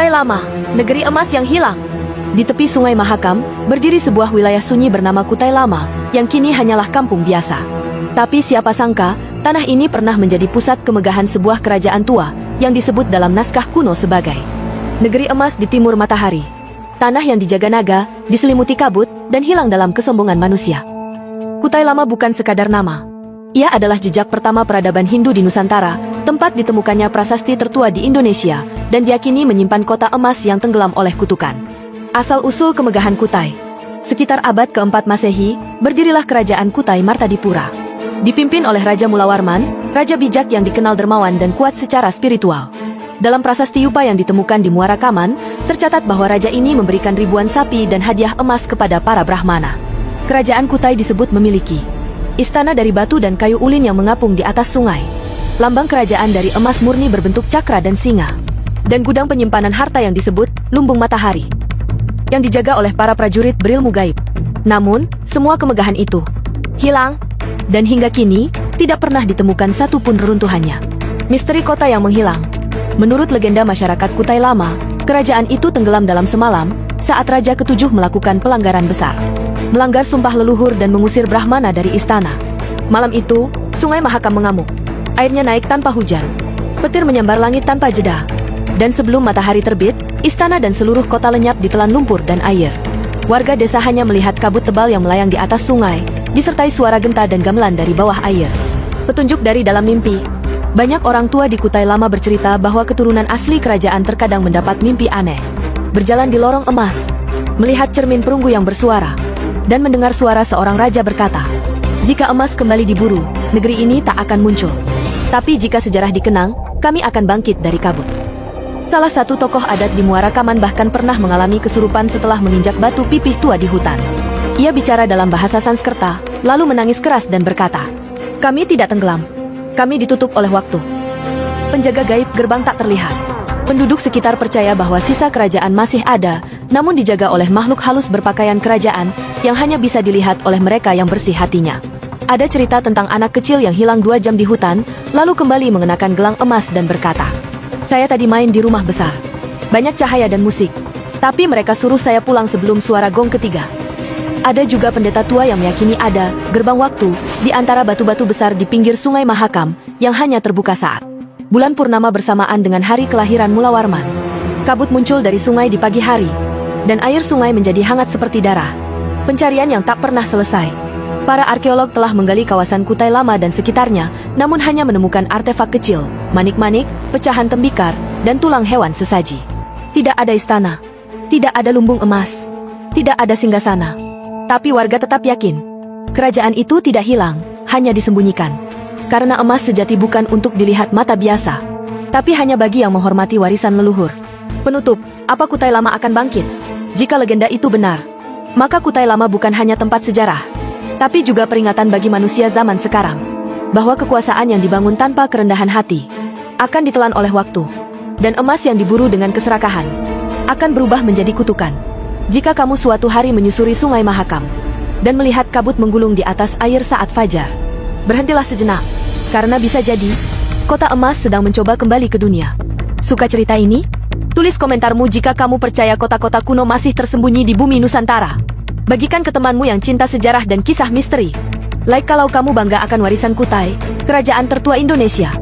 Kutai Lama, negeri emas yang hilang. Di tepi Sungai Mahakam, berdiri sebuah wilayah sunyi bernama Kutai Lama, yang kini hanyalah kampung biasa. Tapi siapa sangka, tanah ini pernah menjadi pusat kemegahan sebuah kerajaan tua, yang disebut dalam naskah kuno sebagai negeri emas di timur matahari. Tanah yang dijaga naga, diselimuti kabut, dan hilang dalam kesombongan manusia. Kutai Lama bukan sekadar nama. Ia adalah jejak pertama peradaban Hindu di Nusantara, tempat ditemukannya prasasti tertua di Indonesia, dan diyakini menyimpan kota emas yang tenggelam oleh kutukan. Asal-usul kemegahan Kutai. Sekitar abad keempat Masehi, berdirilah kerajaan Kutai Martadipura. Dipimpin oleh Raja Mulawarman, raja bijak yang dikenal dermawan dan kuat secara spiritual. Dalam prasasti Yupa yang ditemukan di Muara Kaman, tercatat bahwa raja ini memberikan ribuan sapi dan hadiah emas kepada para Brahmana. Kerajaan Kutai disebut memiliki istana dari batu dan kayu ulin yang mengapung di atas sungai. Lambang kerajaan dari emas murni berbentuk cakra dan singa. Dan gudang penyimpanan harta yang disebut lumbung matahari, yang dijaga oleh para prajurit berilmu gaib. Namun, semua kemegahan itu hilang, dan hingga kini, tidak pernah ditemukan satupun reruntuhannya. Misteri kota yang menghilang. Menurut legenda masyarakat Kutai Lama, kerajaan itu tenggelam dalam semalam, saat Raja Ketujuh melakukan pelanggaran besar. Melanggar sumpah leluhur dan mengusir Brahmana dari istana. Malam itu, Sungai Mahakam mengamuk. Airnya naik tanpa hujan. Petir menyambar langit tanpa jeda. Dan sebelum matahari terbit, istana dan seluruh kota lenyap ditelan lumpur dan air. Warga desa hanya melihat kabut tebal yang melayang di atas sungai, disertai suara genta dan gamelan dari bawah air. Petunjuk dari dalam mimpi. Banyak orang tua di Kutai Lama bercerita bahwa keturunan asli kerajaan terkadang mendapat mimpi aneh. Berjalan di lorong emas, melihat cermin perunggu yang bersuara, dan mendengar suara seorang raja berkata, "Jika emas kembali diburu, negeri ini tak akan muncul. Tapi jika sejarah dikenang, kami akan bangkit dari kabut." Salah satu tokoh adat di Muara Kaman bahkan pernah mengalami kesurupan setelah menginjak batu pipih tua di hutan. Ia bicara dalam bahasa Sanskerta, lalu menangis keras dan berkata, "Kami tidak tenggelam. Kami ditutup oleh waktu." Penjaga gaib gerbang tak terlihat. Penduduk sekitar percaya bahwa sisa kerajaan masih ada, namun dijaga oleh makhluk halus berpakaian kerajaan, yang hanya bisa dilihat oleh mereka yang bersih hatinya. Ada cerita tentang anak kecil yang hilang 2 jam di hutan, lalu kembali mengenakan gelang emas dan berkata, "Saya tadi main di rumah besar. Banyak cahaya dan musik. Tapi mereka suruh saya pulang sebelum suara gong ketiga." Ada juga pendeta tua yang meyakini ada gerbang waktu di antara batu-batu besar di pinggir Sungai Mahakam yang hanya terbuka saat bulan purnama bersamaan dengan hari kelahiran Mulawarman. Kabut muncul dari sungai di pagi hari, dan air sungai menjadi hangat seperti darah. Pencarian yang tak pernah selesai. Para arkeolog telah menggali kawasan Kutai Lama dan sekitarnya, namun hanya menemukan artefak kecil, manik-manik, pecahan tembikar, dan tulang hewan sesaji. Tidak ada istana, tidak ada lumbung emas, tidak ada singgasana. Tapi warga tetap yakin, kerajaan itu tidak hilang, hanya disembunyikan. Karena emas sejati bukan untuk dilihat mata biasa, tapi hanya bagi yang menghormati warisan leluhur. Penutup, apa Kutai Lama akan bangkit? Jika legenda itu benar, maka Kutai Lama bukan hanya tempat sejarah, tapi juga peringatan bagi manusia zaman sekarang, bahwa kekuasaan yang dibangun tanpa kerendahan hati akan ditelan oleh waktu, dan emas yang diburu dengan keserakahan akan berubah menjadi kutukan. Jika kamu suatu hari menyusuri Sungai Mahakam dan melihat kabut menggulung di atas air saat fajar, berhentilah sejenak, karena bisa jadi kota emas sedang mencoba kembali ke dunia. Suka cerita ini? Tulis komentarmu jika kamu percaya kota-kota kuno masih tersembunyi di bumi Nusantara. Bagikan ke temanmu yang cinta sejarah dan kisah misteri. Like kalau kamu bangga akan warisan Kutai, kerajaan tertua Indonesia.